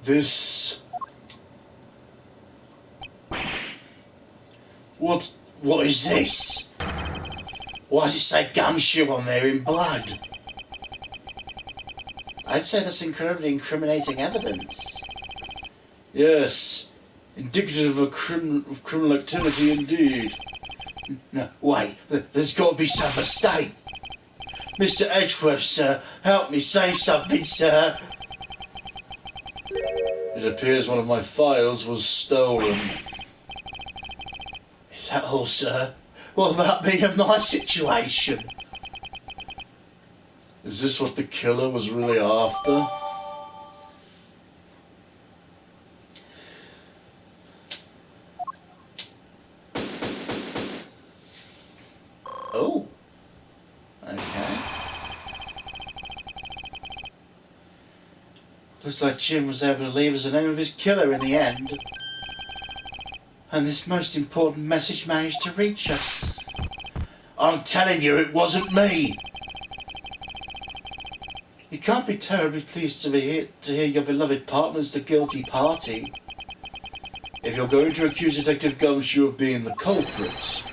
This... What is this? Why does it say gumshoe on there in blood? I'd say that's incredibly incriminating evidence. Yes, indicative of criminal activity indeed. No, wait, there's got to be some mistake. Mr. Edgeworth, sir, help me say something, sir. It appears one of my files was stolen. Is that all, sir? What about me and my situation? Is this what the killer was really after? Oh. Okay. Looks like Jim was able to leave us the name of his killer in the end. And this most important message managed to reach us. I'm telling you, it wasn't me. You can't be terribly pleased to hear your beloved partner's the guilty party. If you're going to accuse Detective Gumshoe of being the culprit,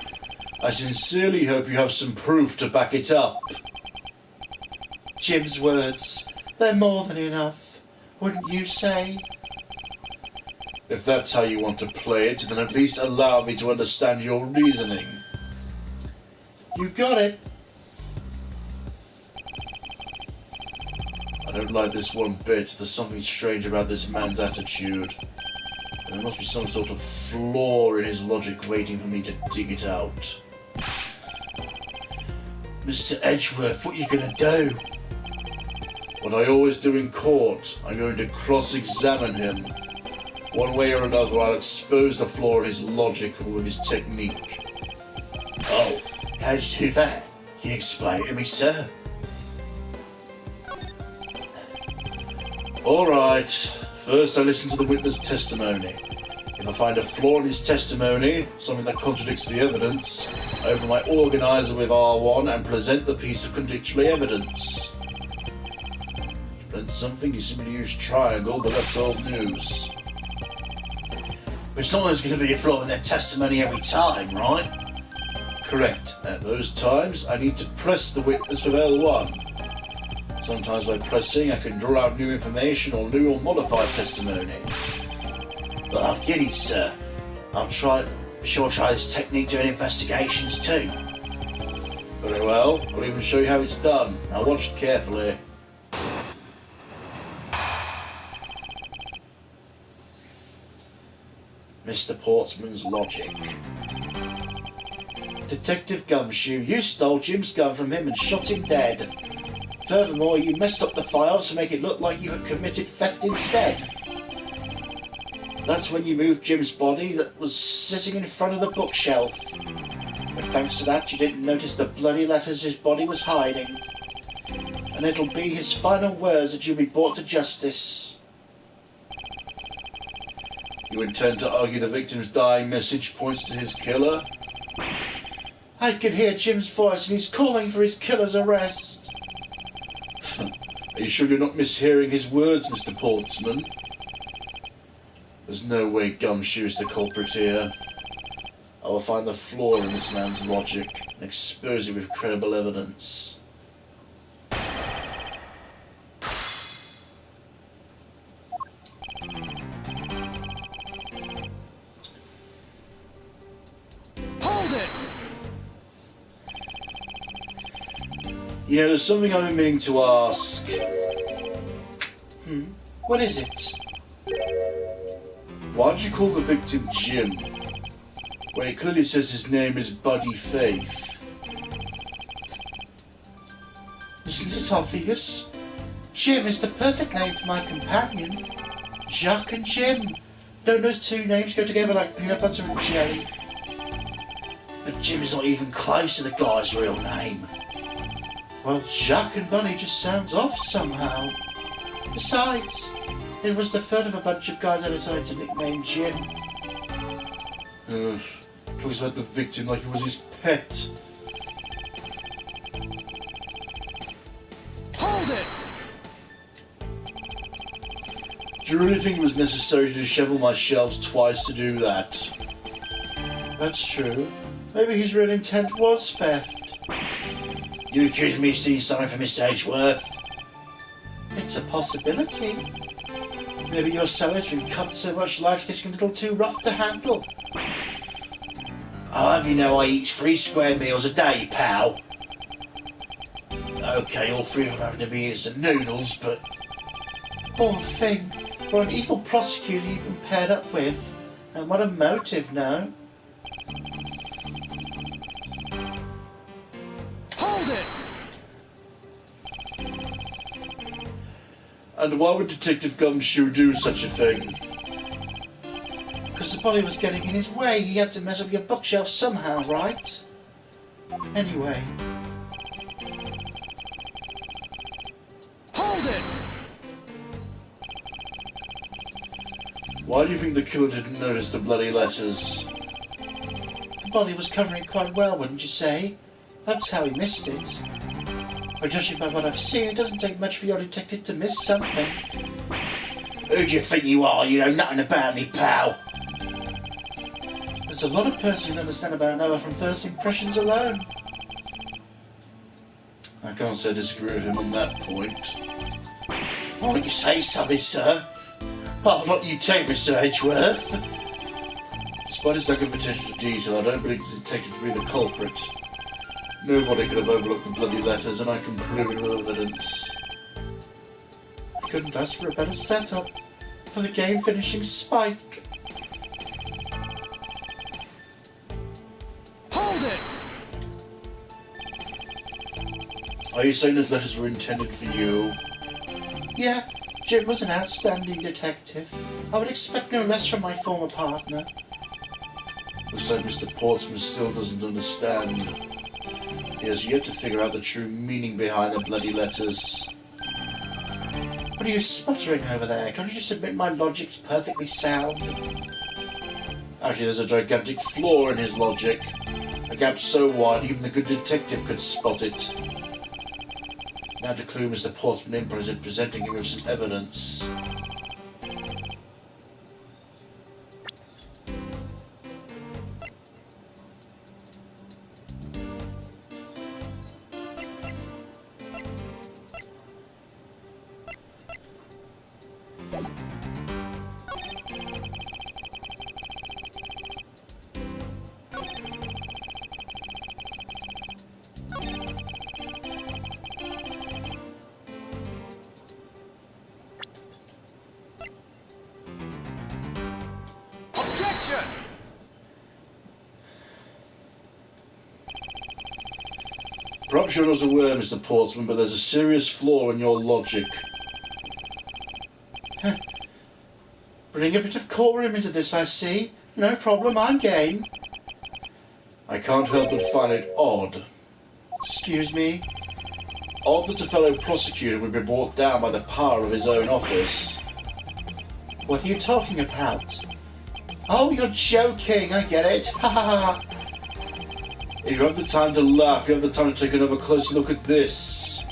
I sincerely hope you have some proof to back it up. Jim's words, they're more than enough, wouldn't you say? If that's how you want to play it, then at least allow me to understand your reasoning. You got it. I don't like this one bit. There's something strange about this man's attitude. There must be some sort of flaw in his logic waiting for me to dig it out. Mr. Edgeworth, what are you going to do? What I always do in court, I'm going to cross-examine him. One way or another, I'll expose the flaw in his logic or with his technique. Oh, how'd you do that? Can you explain it to me, sir? Alright, first I listen to the witness' testimony. If I find a flaw in his testimony, something that contradicts the evidence, I open my organizer with R1 and present the piece of contradictory evidence. Then something you simply use triangle, but that's old news. But it's not always going to be a flaw in their testimony every time, right? Correct. At those times, I need to press the witness with L1. Sometimes by pressing, I can draw out new information or new or modified testimony. But I'll get it, sir. Be sure to try this technique during investigations too. Very well. I'll even show you how it's done. Now watch carefully. Mr. Portsman's logic. Detective Gumshoe, you stole Jim's gun from him and shot him dead. Furthermore, you messed up the files to make it look like you had committed theft instead. That's when you moved Jim's body that was sitting in front of the bookshelf. But thanks to that, you didn't notice the bloody letters his body was hiding. And it'll be his final words that you'll be brought to justice. You intend to argue the victim's dying message points to his killer? I can hear Jim's voice and he's calling for his killer's arrest. Are you sure you're not mishearing his words, Mr. Portsman? There's no way Gumshoe is the culprit here. I will find the flaw in this man's logic and expose it with credible evidence. Hold it! You know, there's something I've been meaning to ask. What is it? Why'd you call the victim Jim, when it clearly says his name is Buddy Faith? Isn't it obvious? Jim is the perfect name for my companion. Jacques and Jim. Don't those two names go together like peanut butter and jelly? But Jim is not even close to the guy's real name. Well, Jacques and Bunny just sounds off somehow. Besides, it was the third of a bunch of guys I decided to nickname Jim. Talks about the victim like it was his pet. Hold it! Do you really think it was necessary to shovel my shelves twice to do that? That's true. Maybe his real intent was theft. You accuse me of stealing something from Mr. Edgeworth? It's a possibility. Maybe your cellar's been cut so much life's getting a little too rough to handle. I'll have you know I eat 3 square meals a day, pal. Okay, all 3 of them happen to be instant noodles, but... Poor thing. Or an evil prosecutor you've been paired up with. And what a motive, no? Hold it! And why would Detective Gumshoe do such a thing? Because the body was getting in his way. He had to mess up your bookshelf somehow, right? Anyway. Hold it! Why do you think the killer didn't notice the bloody letters? The body was covering it quite well, wouldn't you say? That's how he missed it. But judging by what I've seen, it doesn't take much for your detective to miss something. Who do you think you are? You know nothing about me, pal. There's a lot of person who can understand about another from first impressions alone. I can't say I disagree with him on that point. Why don't you say something, sir? I'll not you take, Mr. Edgeworth. Despite his lack of attention to detail, I don't believe the detective to be the culprit. Nobody could have overlooked the bloody letters, and I can prove it with evidence. I couldn't ask for a better setup for the game-finishing spike. Hold it! Are you saying those letters were intended for you? Yeah, Jim was an outstanding detective. I would expect no less from my former partner. Looks like Mr. Portsmouth still doesn't understand. He has yet to figure out the true meaning behind the bloody letters. What are you sputtering over there? Can't you just admit my logic's perfectly sound? Actually, there's a gigantic flaw in his logic. A gap so wide even the good detective could spot it. Now to clue Mr. Portsmouth in presenting him with some evidence. Objection! Perhaps you're not aware, Mr. Portsmouth, but there's a serious flaw in your logic. Bring a bit of courtroom into this, I see. No problem, I'm game. I can't help but find it odd. Excuse me? Odd that a fellow prosecutor would be brought down by the power of his own office. What are you talking about? Oh, you're joking, I get it. Ha ha ha. If you have the time to laugh, you have the time to take another closer look at this.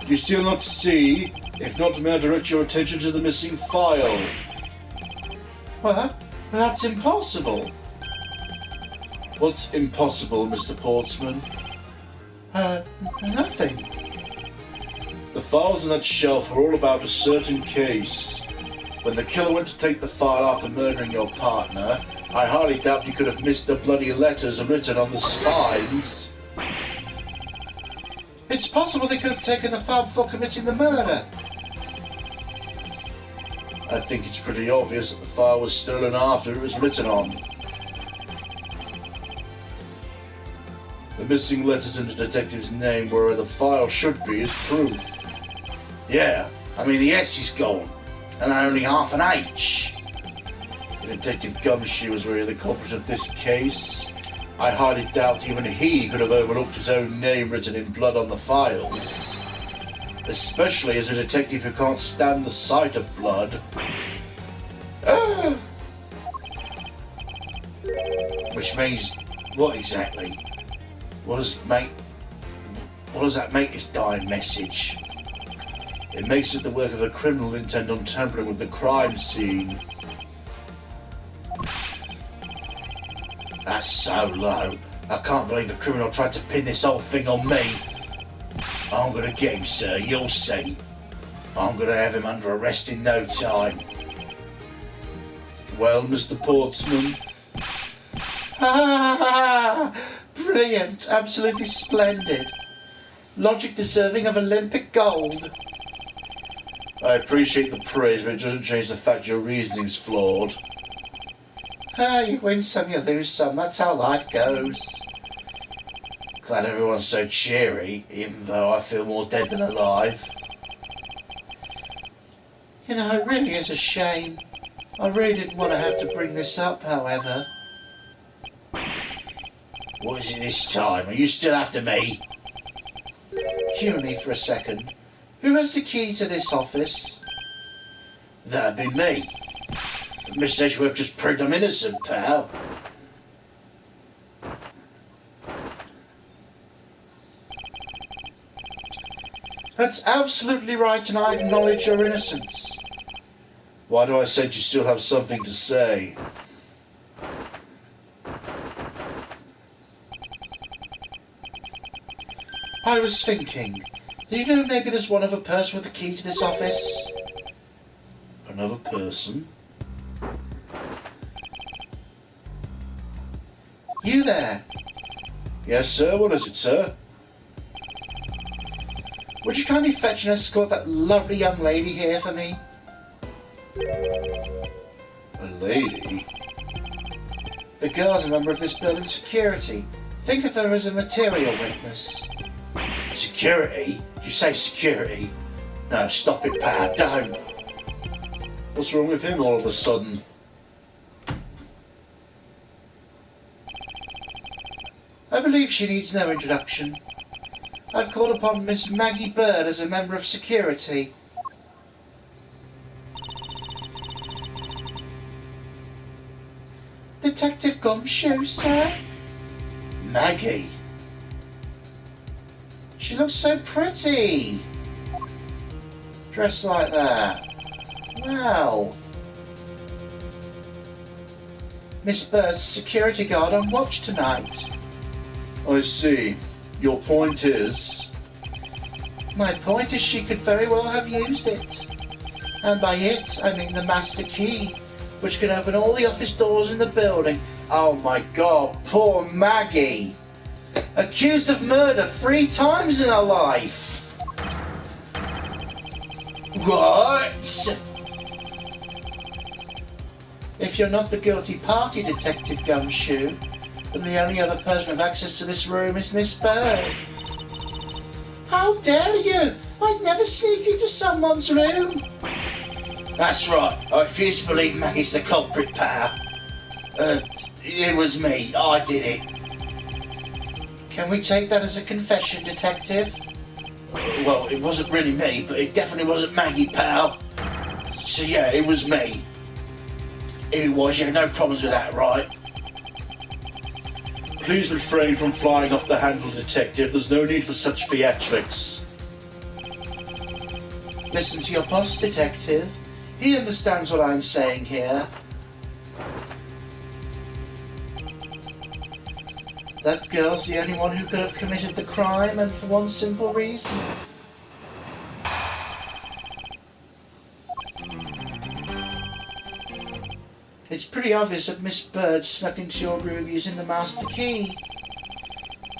You still not see? If not, may I direct your attention to the missing file? Well, that's impossible. What's impossible, Mr. Portsman? Nothing. The files in that shelf are all about a certain case. When the killer went to take the file after murdering your partner, I hardly doubt he could have missed the bloody letters written on the spines. It's possible they could have taken the file before committing the murder. I think it's pretty obvious that the file was stolen after it was written on. The missing letters in the detective's name where the file should be is proof. Yeah, I mean the S is gone, and only half an H. The Detective Gumshoe was really the culprit of this case. I hardly doubt even he could have overlooked his own name written in blood on the files. Especially as a detective who can't stand the sight of blood. Which means what exactly? What does that make this dying message? It makes it the work of a criminal intent on tampering with the crime scene. That's so low. I can't believe the criminal tried to pin this whole thing on me. I'm gonna get him, sir, you'll see. I'm gonna have him under arrest in no time. Well, Mr. Portsman? Ah, brilliant, absolutely splendid. Logic deserving of Olympic gold. I appreciate the praise, but it doesn't change the fact your reasoning's flawed. Ah, you win some, you lose some, that's how life goes. Glad everyone's so cheery, even though I feel more dead than alive. You know, it really is a shame. I really didn't want to have to bring this up, however. What is it this time? Are you still after me? Humour me for a second. Who has the key to this office? That'd be me. But Mr. Edgeworth just proved I'm innocent, pal. That's absolutely right, and I acknowledge your innocence. Why do I sense you still have something to say? I was thinking, do you know maybe there's one other person with the key to this office? Another person? You there? Yes, sir. What is it, sir? Would you kindly fetch and escort that lovely young lady here for me? A lady? The girl's a member of this building's security. Think of her as a material witness. Security? You say security? No, stop it, pal. Don't. What's wrong with him all of a sudden? I believe she needs no introduction. I've called upon Miss Maggie Byrde as a member of security. Detective Gumshoe, sir? Maggie? She looks so pretty. Dressed like that. Wow. Miss Byrde's security guard on watch tonight. I see. Your point is... My point is she could very well have used it. And by it, I mean the master key, which can open all the office doors in the building. Oh my God, poor Maggie! Accused of murder 3 times in her life! What? If you're not the guilty party, Detective Gumshoe, then the only other person with access to this room is Miss Byrde. How dare you! I'd never sneak into someone's room! That's right. I refuse to believe Maggie's the culprit, pal. It was me. I did it. Can we take that as a confession, Detective? Well, it wasn't really me, but it definitely wasn't Maggie, pal. So yeah, it was me. It was, yeah, no problems with that, right? Please refrain from flying off the handle, Detective. There's no need for such theatrics. Listen to your boss, Detective. He understands what I'm saying here. That girl's the only one who could have committed the crime, and for one simple reason. It's pretty obvious that Miss Byrde snuck into your room using the master key.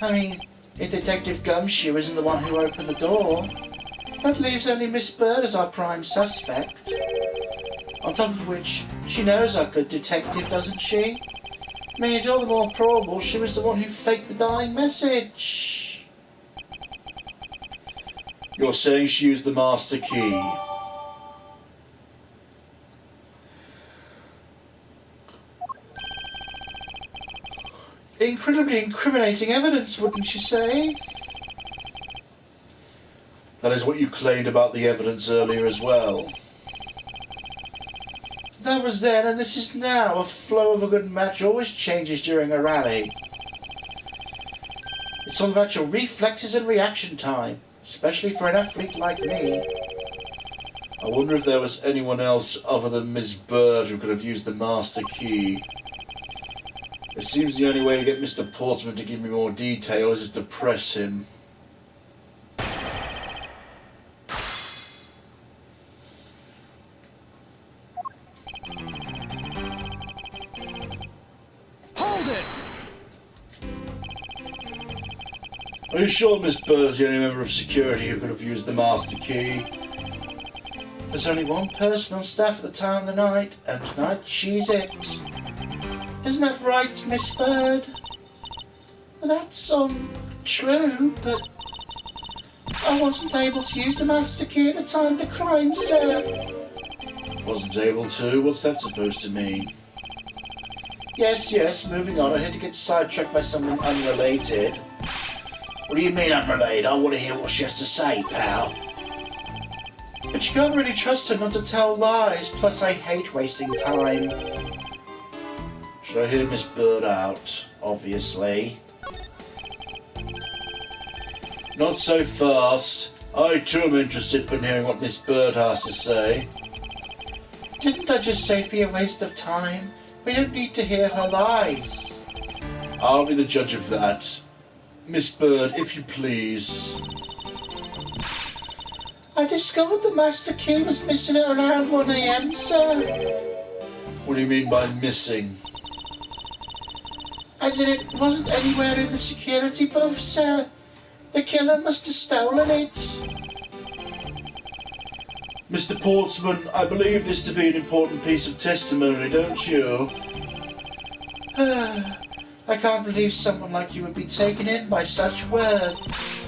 I mean, if Detective Gumshoe isn't the one who opened the door, that leaves only Miss Byrde as our prime suspect. On top of which, she knows our good detective, doesn't she? I mean, it's all the more probable she was the one who faked the dying message. You're saying she used the master key. Incredibly incriminating evidence, wouldn't you say? That is what you claimed about the evidence earlier as well. That was then, and this is now. A flow of a good match always changes during a rally. It's all about your reflexes and reaction time, especially for an athlete like me. I wonder if there was anyone else other than Miss Byrde who could have used the master key. It seems the only way to get Mr. Portsman to give me more details is to press him. Hold it! Are you sure Miss Byrd's the only member of security who could have used the master key? There's only one person on staff at the time of the night, and tonight she's it. Isn't that right, Miss Byrde? That's, true, but I wasn't able to use the master key at the time of the crime, sir. Wasn't able to? What's that supposed to mean? Yes, moving on. I had to get sidetracked by something unrelated. What do you mean unrelated? I want to hear what she has to say, pal. But you can't really trust her not to tell lies, plus I hate wasting time. Should I hear Miss Byrde out? Obviously. Not so fast. I too am interested in hearing what Miss Byrde has to say. Didn't I just say it'd be a waste of time? We don't need to hear her lies. I'll be the judge of that. Miss Byrde, if you please. I discovered the master key was missing at around 1 AM, sir. What do you mean by missing? As in, it wasn't anywhere in the security booth, sir. The killer must have stolen it. Mr. Portsman, I believe this to be an important piece of testimony, don't you? I can't believe someone like you would be taken in by such words.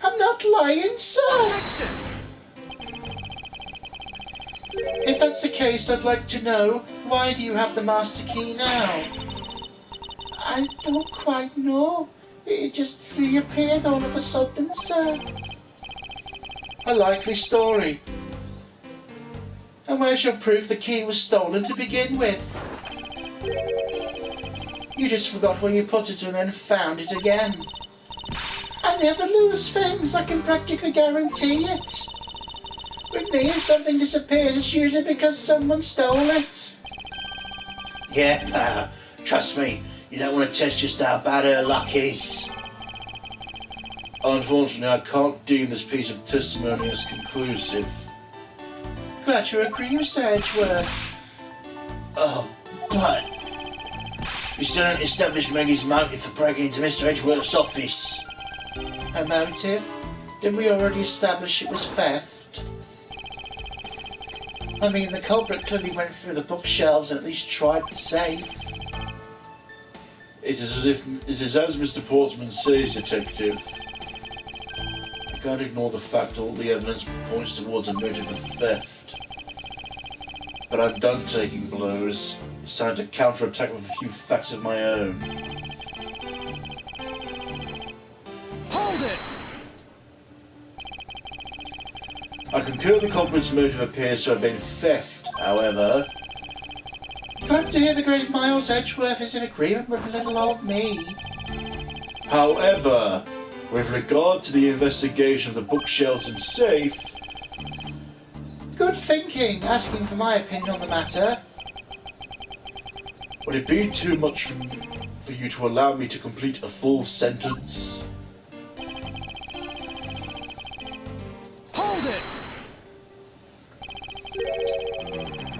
I'm not lying, sir. If that's the case, I'd like to know, why do you have the master key now? I don't quite know. It just reappeared all of a sudden, sir. A likely story. And where's your proof the key was stolen to begin with? You just forgot where you put it and then found it again. I never lose things, I can practically guarantee it. With me, if something disappears, it's usually because someone stole it. Yeah, trust me, you don't want to test just how bad her luck is. Unfortunately, I can't deem this piece of testimony as conclusive. Glad you agree, Mr. Edgeworth. Oh, but you still haven't established Maggie's motive for breaking into Mr. Edgeworth's office. Her motive? Didn't we already establish it was theft? I mean, the culprit clearly went through the bookshelves and at least tried the safe. It is as Mr. Portsman says, Detective. I can't ignore the fact all the evidence points towards a motive of theft. But I'm done taking blows. It's time to counterattack with a few facts of my own. Hold it! I concur the culprit's motive appears to have been theft, however. Glad to hear the great Miles Edgeworth is in agreement with little old me. However, with regard to the investigation of the bookshelves and safe... Good thinking, asking for my opinion on the matter. Would it be too much for you to allow me to complete a full sentence? Hold it!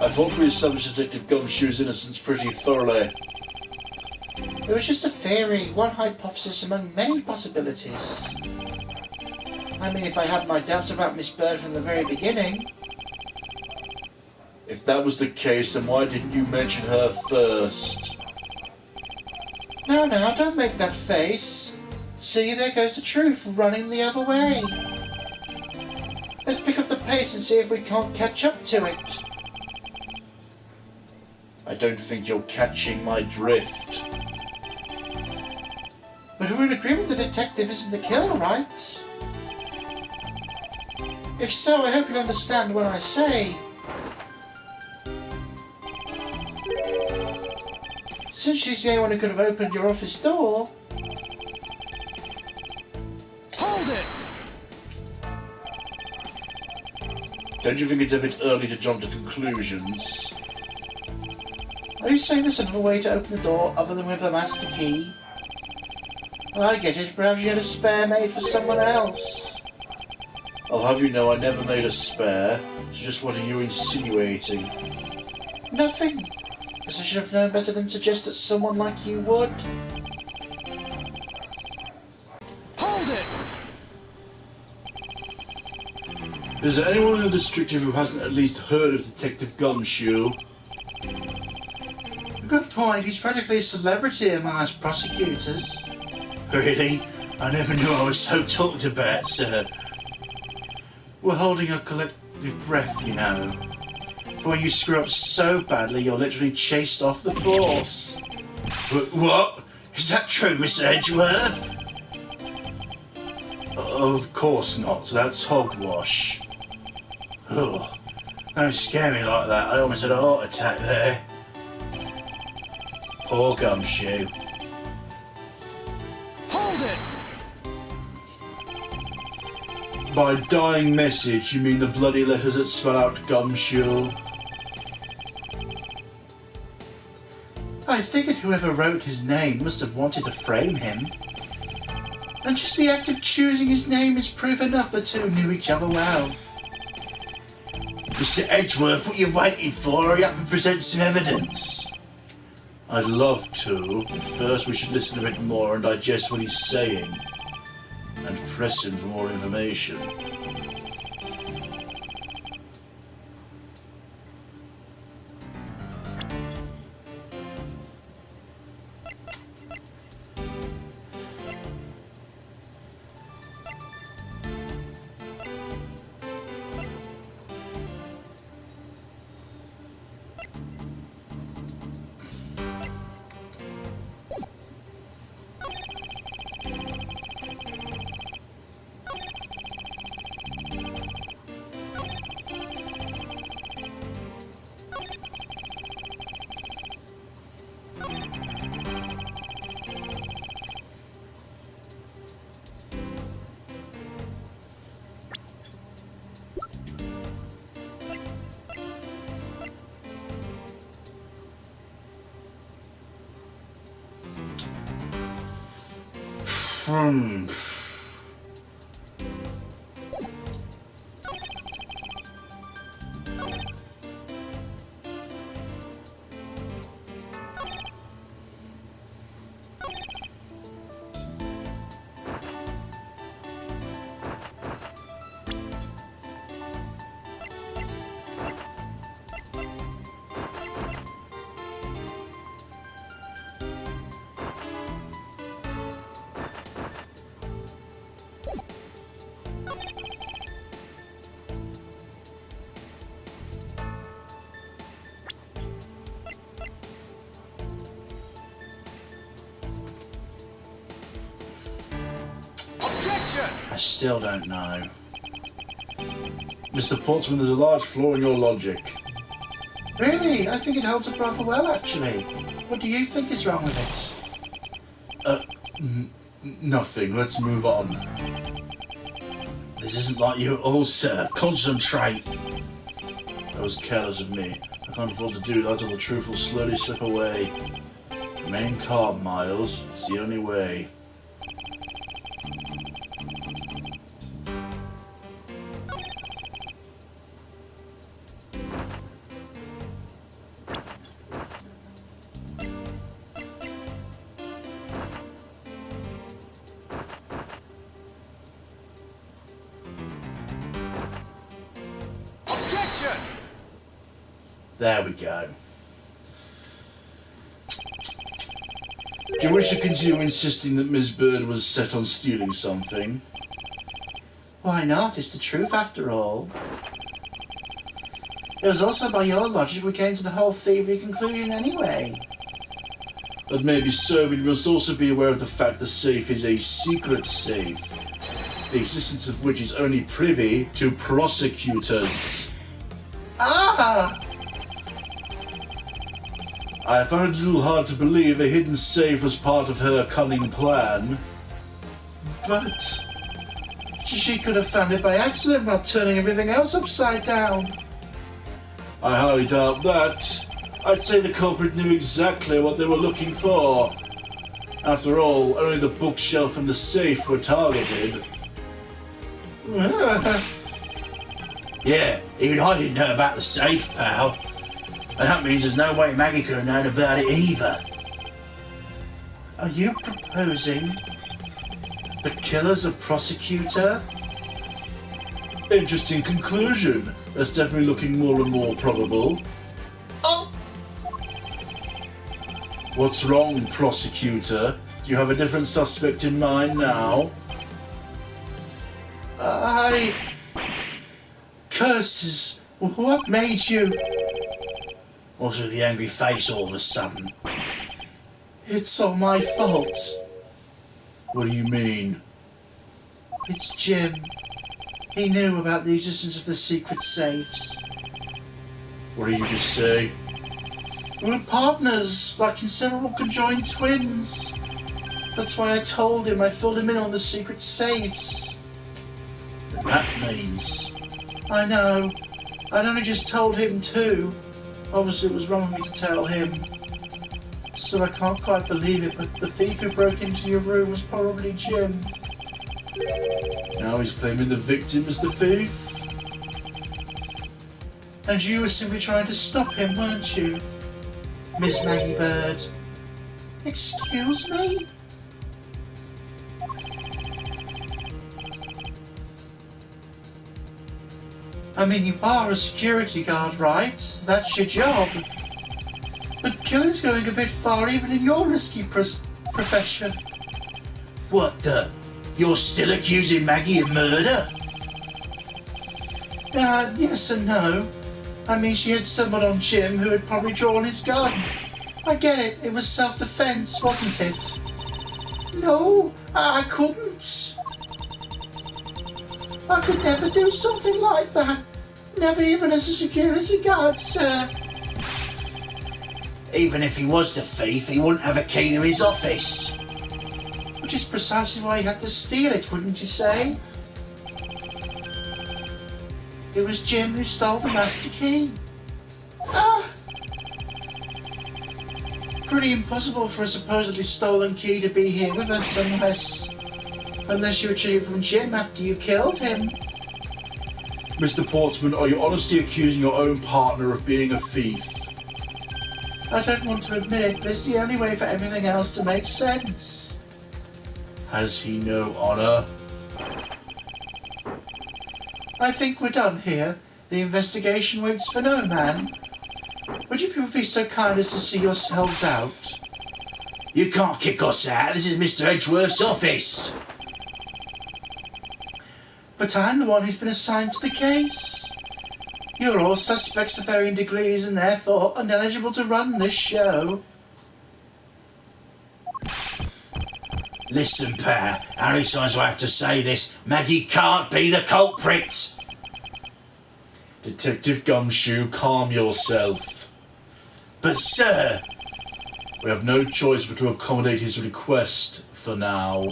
I thought we established Detective Gumshoe's innocence pretty thoroughly. It was just a theory, one hypothesis among many possibilities. I mean, if I had my doubts about Miss Byrde from the very beginning. If that was the case, then why didn't you mention her first? Now, don't make that face. See, there goes the truth running the other way. Let's pick up the pace and see if we can't catch up to it. I don't think you're catching my drift. But we're in agreement the detective isn't the killer, right? If so, I hope you understand what I say. Since she's the only one who could have opened your office door... Hold it! Don't you think it's a bit early to jump to conclusions? Are you saying there's another way to open the door other than with the master key? Well, I get it. Perhaps you had a spare made for someone else. I'll have you know I never made a spare, so just what are you insinuating? Nothing. Guess I should have known better than suggest that someone like you would. Hold it! Is there anyone in the district who hasn't at least heard of Detective Gumshoe? Good point. He's practically a celebrity among us prosecutors. Really? I never knew I was so talked about, sir. We're holding a collective breath, you know. For when you screw up so badly, you're literally chased off the force. What? Is that true, Mr. Edgeworth? Of course not. That's hogwash. Oh, don't scare me like that. I almost had a heart attack there. Poor Gumshoe. Hold it! By dying message, you mean the bloody letters that spell out Gumshoe? I figured whoever wrote his name must have wanted to frame him. And just the act of choosing his name is proof enough the two knew each other well. Mr. Edgeworth, what are you waiting for? Hurry up and present some evidence. I'd love to, but first we should listen a bit more and digest what he's saying. And press him for more information. I still don't know. Mr. Portsman, there's a large flaw in your logic. Really? I think it holds up rather well, actually. What do you think is wrong with it? Nothing. Let's move on. This isn't like you at all, sir. Concentrate. That was careless of me. I can't afford to do that, or the truth will slowly slip away. Remain calm, Miles. It's the only way. There we go. Do you wish to continue insisting that Miss Byrde was set on stealing something? Why not? It's the truth, after all. It was also by your logic we came to the whole thievery conclusion anyway. That may be so, but you must also be aware of the fact the safe is a secret safe, the existence of which is only privy to prosecutors. Ah! I found it a little hard to believe a hidden safe was part of her cunning plan. But She could have found it by accident while turning everything else upside down. I highly doubt that. I'd say the culprit knew exactly what they were looking for. After all, only the bookshelf and the safe were targeted. Yeah, even I didn't know about the safe, pal. And that means there's no way Maggie could have known about it either. Are you proposing the killer's a prosecutor? Interesting conclusion. That's definitely looking more and more probable. Oh! What's wrong, prosecutor? Do you have a different suspect in mind now? Curses! What made you? What's with the angry face all of a sudden? It's all my fault. What do you mean? It's Jim. He knew about the existence of the secret safes. What did you just say? We're partners, like inseparable conjoined twins. That's why I told him I filled him in on the secret safes. And that means... I know. I'd only just told him too. Obviously it was wrong of me to tell him. So I can't quite believe it, but the thief who broke into your room was probably Jim. Now he's claiming the victim is the thief? And you were simply trying to stop him, weren't you? Miss Maggie Byrde. Excuse me? I mean, you are a security guard, right? That's your job. But killing's going a bit far even in your risky profession. What the? You're still accusing Maggie of murder? Yes and no. I mean, she had stumbled on Jim, who had probably drawn his gun. I get it. It was self-defense, wasn't it? No, I couldn't. I could never do something like that. Never even as a security guard, sir. Even if he was the thief, he wouldn't have a key to his office. Which is precisely why he had to steal it, wouldn't you say? It was Jim who stole the master key. Pretty impossible for a supposedly stolen key to be here with us unless you retrieved it from Jim after you killed him. Mr. Portsman, are you honestly accusing your own partner of being a thief? I don't want to admit it, but it's the only way for everything else to make sense. Has he no honor? I think we're done here. The investigation waits for no man. Would you people be so kind as to see yourselves out? You can't kick us out. This is Mr. Edgeworth's office. But I'm the one who's been assigned to the case. You're all suspects of varying degrees and therefore ineligible to run this show. Listen, pal, how many times do I have to say this? Maggie can't be the culprit! Detective Gumshoe, calm yourself. But sir... We have no choice but to accommodate his request for now.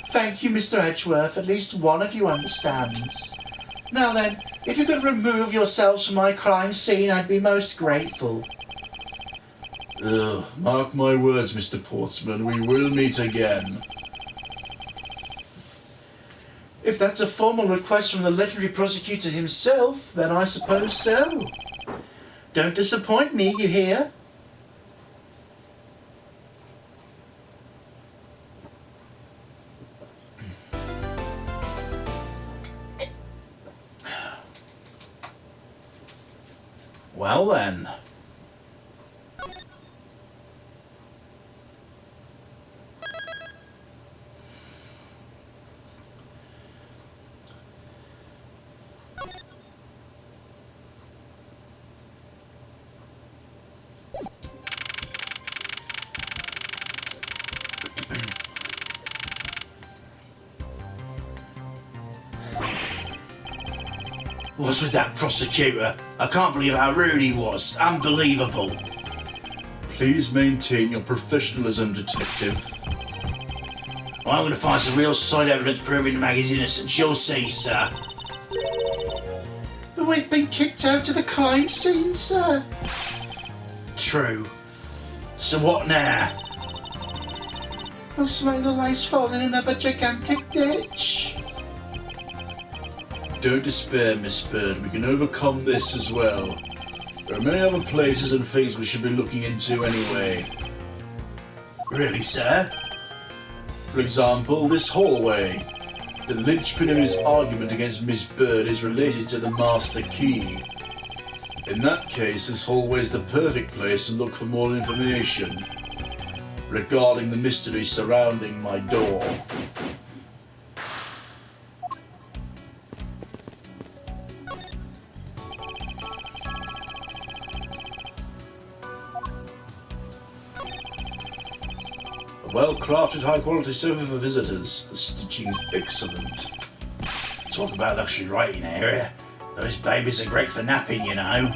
Thank you, Mr. Edgeworth. At least one of you understands. Now then, if you could remove yourselves from my crime scene, I'd be most grateful. Mark my words, Mr. Portsman, we will meet again. If that's a formal request from the legendary prosecutor himself, then I suppose so. Don't disappoint me, you hear? Well then. What's with that prosecutor? I can't believe how rude he was. Unbelievable. Please maintain your professionalism, detective. I'm going to find some real solid evidence proving Maggie's innocence. You'll see, sir. But we've been kicked out of the crime scene, sir. True. So what now? Well, somebody lies falling in another gigantic ditch. Don't despair, Miss Byrde. We can overcome this as well. There are many other places and things we should be looking into anyway. Really, sir? For example, this hallway. The linchpin of his argument against Miss Byrde is related to the master key. In that case, this hallway is the perfect place to look for more information regarding the mystery surrounding my door. A well-crafted, high-quality sofa for visitors. The stitching is excellent. Talk about luxury rating area. Those babies are great for napping, you know.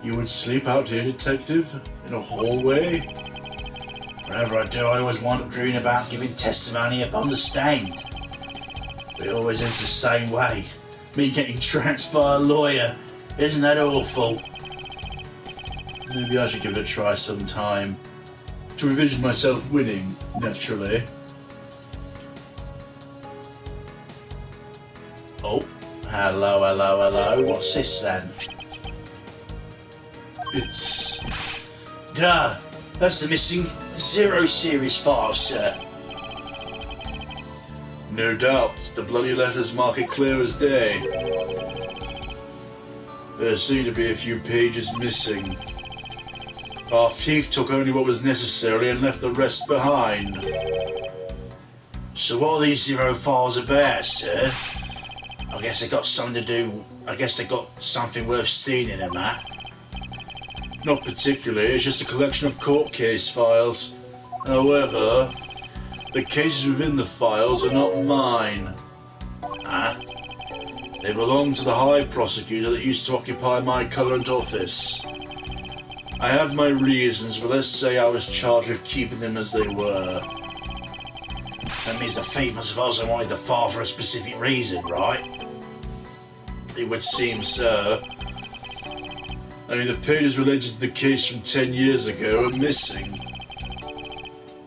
You would sleep out here, Detective? In a hallway? Whenever I do, I always wind up dreaming about giving testimony upon the stand. But it always ends the same way. Me getting trounced by a lawyer. Isn't that awful? Maybe I should give it a try sometime. To envision myself winning, naturally. Oh, hello. What's this then? It's... Duh! That's the missing 0 series file, sir. No doubt, the bloody letters mark it clear as day. There seem to be a few pages missing. Our thief took only what was necessary and left the rest behind. So what are these 0 files about, sir? I guess they got something worth stealing them, huh? Not particularly, it's just a collection of court case files. However, the cases within the files are not mine. Huh? They belong to the High Prosecutor that used to occupy my current office. I have my reasons, but let's say I was charged with keeping them as they were. That means the thief must have also wanted the file for a specific reason, right? It would seem so. Only the pages related to the case from 10 years ago are missing.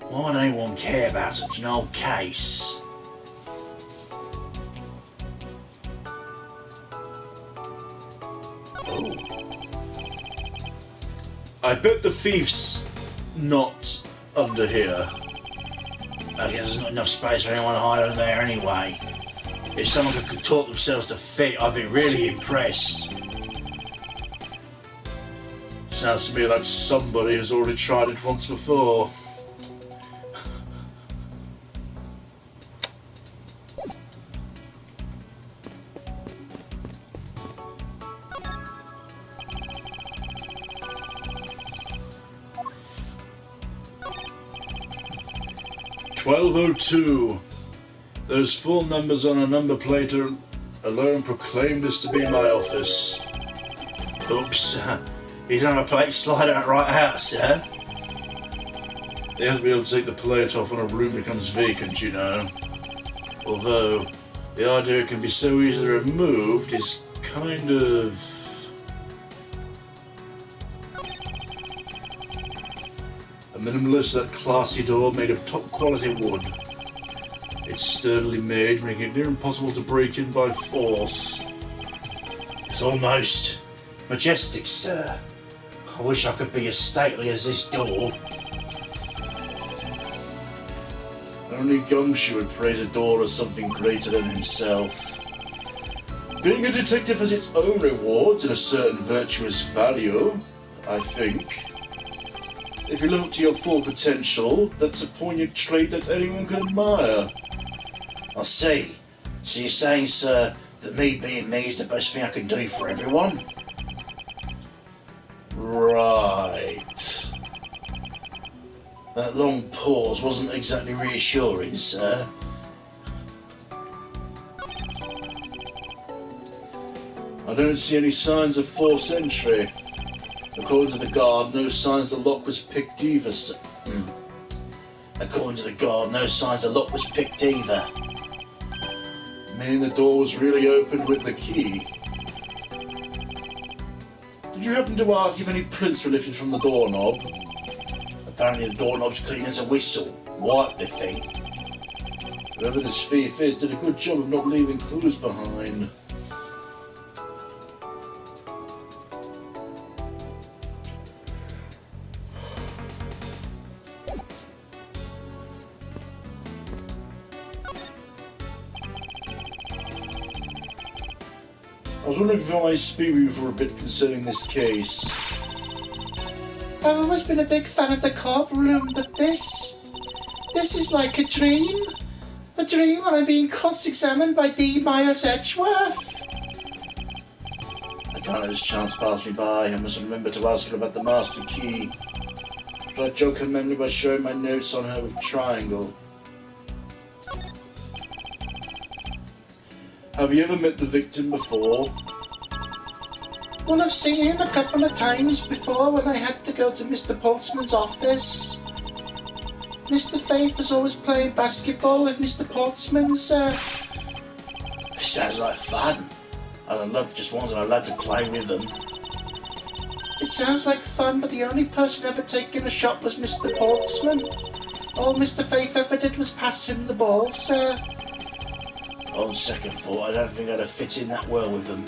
Why would anyone care about such an old case? Oh. I bet the thief's not under here. I guess there's not enough space for anyone to hide in there anyway. If someone could contort themselves to fit, I'd be really impressed. Sounds to me like somebody has already tried it once before. "1202. Those 4 numbers on a number plate alone proclaim this to be my office." Oops. His number plate slide out right out, sir. They have to be able to take the plate off when a room becomes vacant, you know. Although, the idea it can be so easily removed is kind of... A minimalist yet classy door made of top quality wood. It's sturdily made, making it near impossible to break in by force. It's almost majestic, sir. I wish I could be as stately as this door. Only Gumshoe would praise a door as something greater than himself. Being a detective has its own rewards and a certain virtuous value, I think. If you live up to your full potential, that's a poignant trait that anyone can admire. I see. So you're saying, sir, that me being me is the best thing I can do for everyone? Right. That long pause wasn't exactly reassuring, sir. I don't see any signs of forced entry. According to the guard, no signs the lock was picked either. According According to the guard, no signs the lock was picked either. Meaning the door was really opened with the key. Did you happen to ask if any prints were lifted from the doorknob? Apparently the doorknob's clean as a whistle. White, they think. Whoever this thief is did a good job of not leaving clues behind. I was wondering if I might speak with you for a bit concerning this case. I've always been a big fan of the courtroom, but this is like a dream. A dream when I'm being cross-examined by D. Myers Edgeworth. I can't let this chance pass me by. I must remember to ask her about the master key. Should I jog her memory by showing my notes on her with triangle? Have you ever met the victim before? Well, I've seen him a couple of times before when I had to go to Mr. Portsman's office. Mr. Faith was always playing basketball with Mr. Portsman, sir. Sounds like fun. I'd love just once and I'd love to play with them. It sounds like fun, but the only person ever taking a shot was Mr. Portsman. All Mr. Faith ever did was pass him the ball, sir. On second thought, I don't think I'd have fit in that well with them.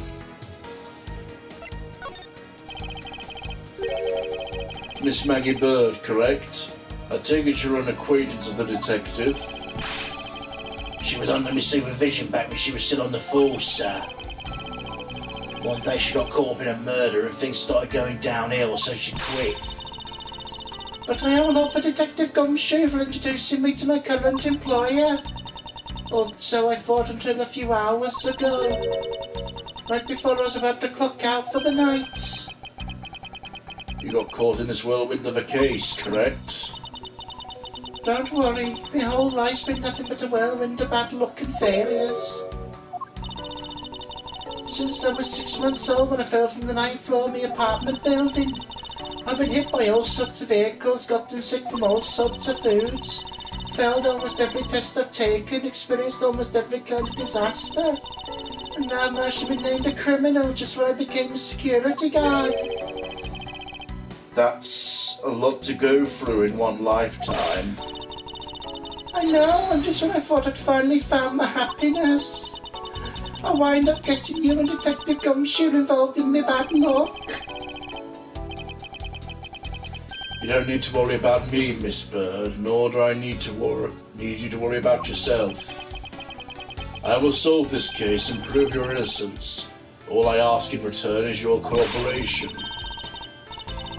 Miss Maggie Byrde, correct? I take it you're an acquaintance of the detective. She was under my supervision back when she was still on the force, sir. One day she got caught up in a murder and things started going downhill, so she quit. But I owe a lot for Detective Gumshoe for introducing me to my current employer. Or so I thought until a few hours ago. Right before I was about to clock out for the night. You got caught in this whirlwind of a case, correct? Don't worry, my whole life's been nothing but a whirlwind of bad luck and failures. Since I was 6 months old when I fell from the 9th floor of my apartment building. I've been hit by all sorts of vehicles, gotten sick from all sorts of foods, failed almost every test I've taken, experienced almost every kind of disaster. And now I've actually been named a criminal just when I became a security guard. That's a lot to go through in one lifetime. I know, and just when I thought I'd finally found my happiness, I wind up getting you and Detective Gumshoe involved in my bad luck. You don't need to worry about me, Miss Byrde, nor do I need you to worry about yourself. I will solve this case and prove your innocence. All I ask in return is your cooperation.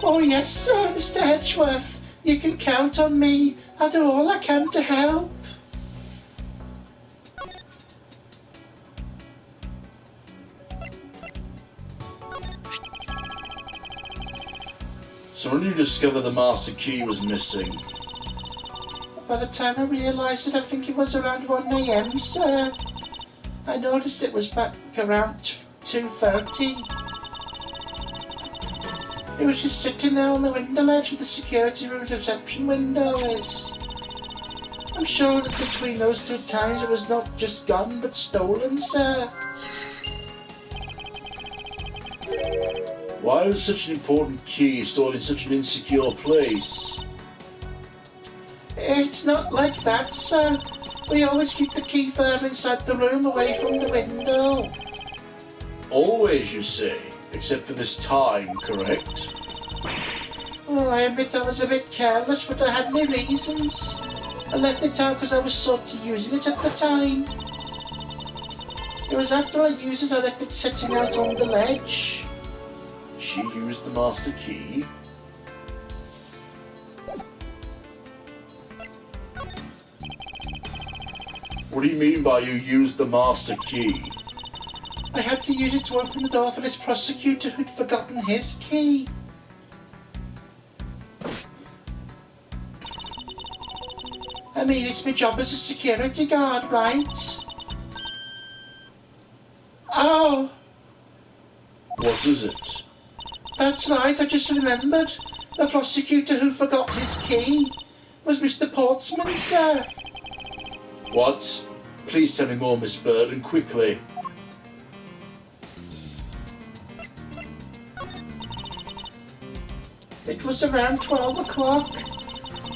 Oh yes, sir, Mr. Edgeworth. You can count on me. I'll do all I can to help. So when you discovered the master key was missing, By the time I realised it, I think it was around 1 AM, sir. I noticed it was back around 2:30. It was just sitting there on the window ledge where the security room's reception window is. I'm sure that between those two times it was not just gone but stolen, sir. why was such an important key stored in such an insecure place? It's not like that, sir. We always keep the key firm inside the room away from the window. Always, you say, except for this time, correct? Well, I admit I was a bit careless, but I had my reasons. I left it out because I was sort of using it at the time. It was after I used it I left it sitting out on the ledge. She used the master key? What do you mean by you used the master key? I had to use it to open the door for this prosecutor who'd forgotten his key. I mean, it's my job as a security guard, right? Oh, What is it? that's right, I just remembered. The prosecutor who forgot his key. Was Mr. Portsman, sir? What? Please tell me more, Miss Byrde, and quickly. It was around 12 o'clock.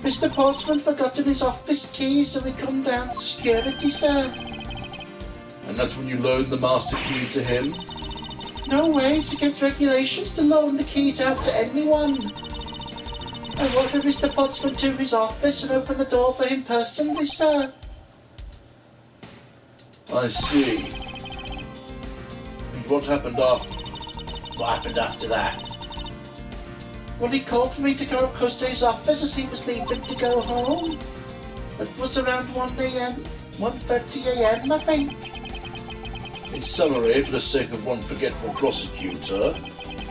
Mr. Portsman forgotten his office key, so we come down to security, sir. And that's when you loaned the master key to him? No way, it's against regulations to loan the keys out to anyone. I wanted Mr. Portsman to his office and open the door for him personally, sir. I see. And what happened after? What happened after that? Well, he called for me to go across to his office as he was leaving to go home. It was around 1 a.m., 1:30 a.m., I think. In summary, for the sake of one forgetful prosecutor,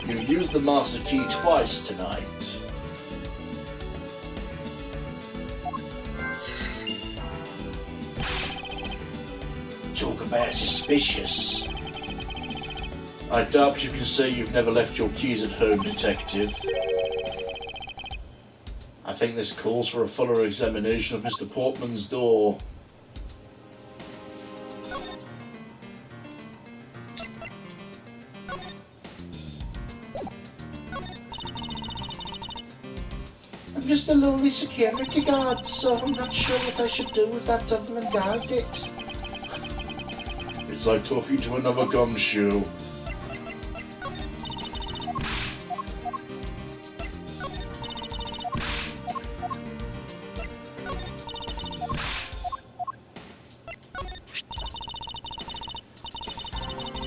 you used the master key twice tonight. Talk about suspicious. I doubt you can say you've never left your keys at home, Detective. I think this calls for a fuller examination of Mr. Portman's door. I'm just a lonely security guard, so I'm not sure what I should do with that other than guard it. It's like talking to another gumshoe.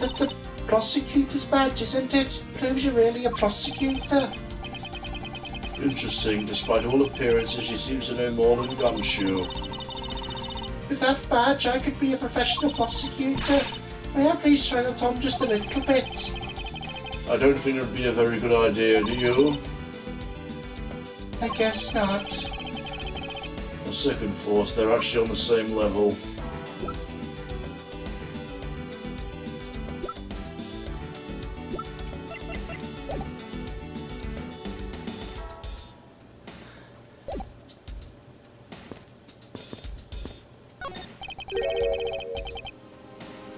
That's a prosecutor's badge, isn't it? Proves you're really a prosecutor. Interesting. Despite all appearances, she seems to know more than gumshoe. With that badge, I could be a professional prosecutor. May I please try that on just a little bit? I don't think it would be a very good idea, do you? I guess not. On second thought, they're actually on the same level.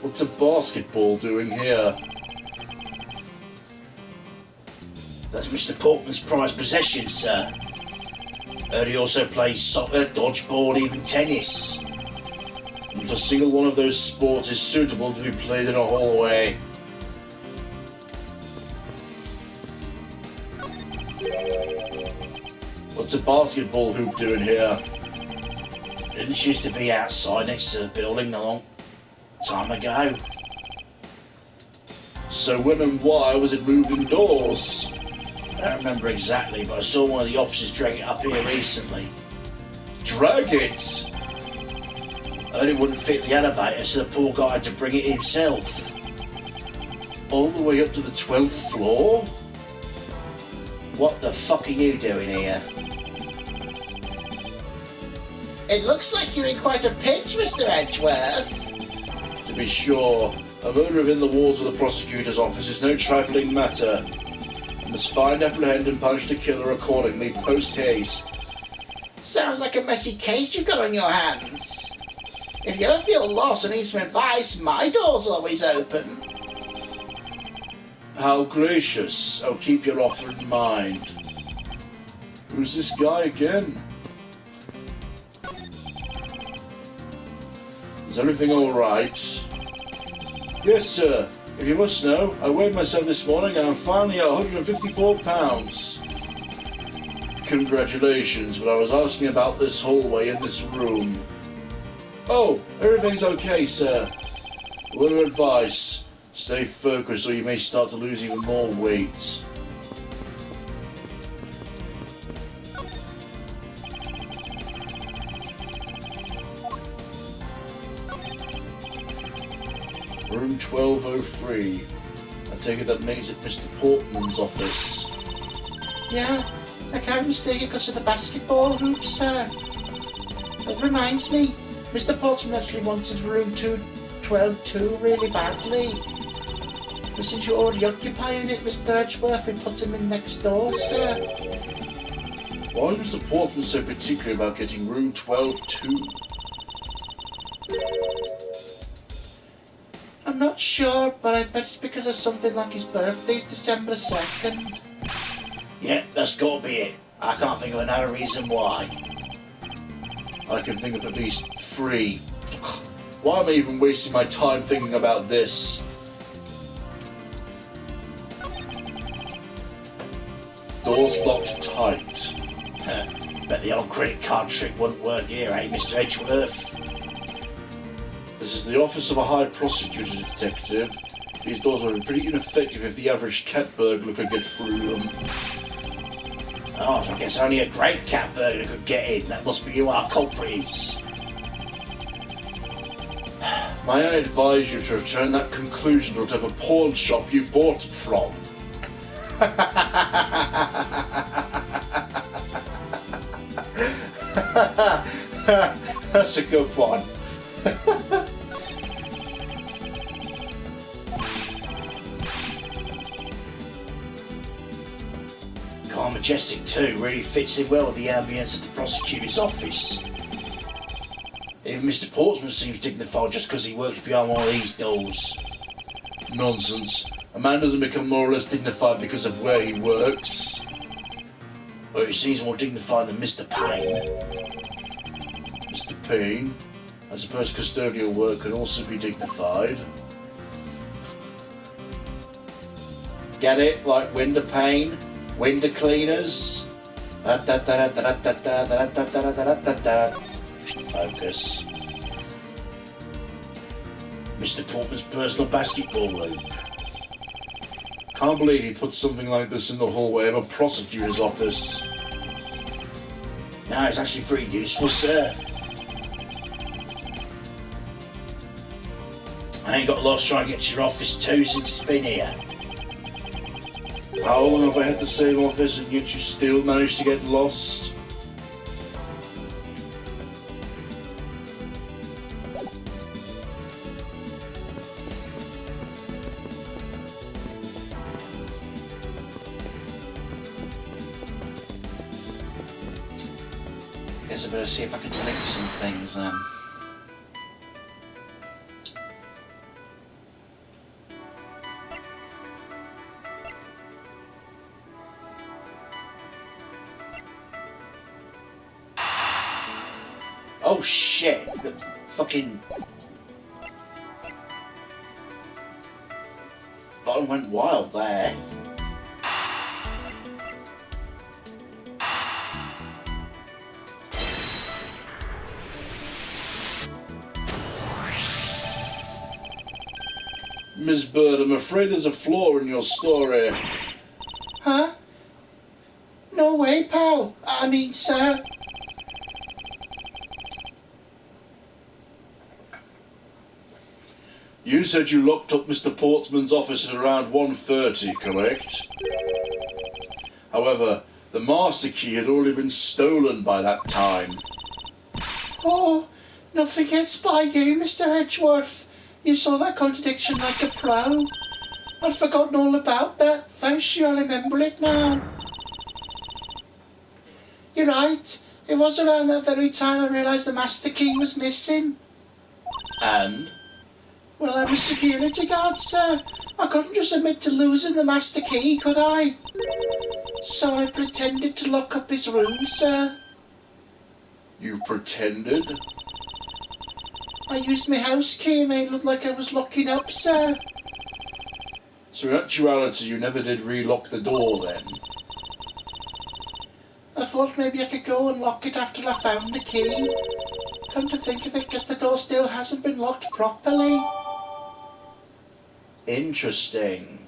What's a basketball doing here? That's Mr. Portman's prized possession, sir. Heard he also plays soccer, dodgeball, even tennis. Not a single one of those sports is suitable to be played in a hallway. What's a basketball hoop doing here? Didn't used to be outside next to the building a long time ago. So when and why was it moved indoors? I don't remember exactly, but I saw one of the officers drag it up here recently. Drag it! I heard it wouldn't fit the elevator, so the poor guy had to bring it himself. All the way up to the 12th floor? What the fuck are you doing here? It looks like you're in quite a pinch, Mr. Edgeworth. To be sure, a murder within the walls of the prosecutor's office is no trifling matter. You must find, apprehend, and punish the killer accordingly, post-haste. Sounds like a messy case you've got on your hands. If you ever feel lost and need some advice, my door's always open. How gracious. I'll keep your offer in mind. Who's this guy again? Is everything alright? Yes, sir. If you must know, I weighed myself this morning and I'm finally at 154 pounds. Congratulations, but I was asking about this hallway in this room. Oh, everything's okay, sir. A word of advice. Stay focused or you may start to lose even more weight. Room 1203. I take it that makes it Mr. Portman's office. Yeah, I can't mistake it because of the basketball hoops, sir. That reminds me, Mr. Portman actually wanted room 212 really badly. But since you're already occupying it, Mr. Edgeworth, we put him in next door, sir. Why was Mr. Portman so particular about getting room 12 too? I'm not sure, but I bet it's because of something like his birthday's December 2nd. Yeah, that's got to be it. I can't think of another reason why. I can think of at least 3. Why am I even wasting my time thinking about this? Doors locked tight. Bet the old credit card trick wouldn't work here, eh, Mr. Edgeworth? This is the office of a high prosecutor detective. These doors would be pretty ineffective if the average cat burglar could get through them. Oh, so I guess only a great cat burglar could get in. That must be who our culprit is. May I advise you to return that conclusion to whatever pawn shop you bought it from? That's a good one. Calm Majestic too really fits in well with the ambience of the prosecutor's office. Even Mr. Portsmouth seems dignified just because he works behind one of these doors. Nonsense. A man doesn't become more or less dignified because of where he works. Well, he seems more dignified than Mr. Payne. Mr. Payne, I suppose custodial work can also be dignified. Get it? Like window pane? Window cleaners? Focus. Mr. Portman's personal basketball loop. Can't believe he put something like this in the hallway of a prosecutor's office. No, it's actually pretty useful, sir. I ain't got lost trying to get to your office too since it's been here. How long have I had the same office and yet you still managed to get lost? Guess I better see if I can link some things then. Oh shit, the fucking bottom went wild there. Miss Byrde, I'm afraid there's a flaw in your story. Huh? No way, pal. I mean, sir. You said you locked up Mr. Portsman's office at around 1:30, correct? However, the master key had already been stolen by that time. Oh, nothing gets by you, Mr. Edgeworth. You saw that contradiction like a pro. I'd forgotten all about that. Thanks, you, I remember it now. You're right. It was around that very time I realised the master key was missing. And? Well, I'm a security guard, sir. I couldn't just admit to losing the master key, could I? So I pretended to lock up his room, sir. You pretended? I used my house key and made it look like I was locking up, sir. So in actuality, you never did relock the door then? I thought maybe I could go and lock it after I found the key. Come to think of it, guess the door still hasn't been locked properly. Interesting.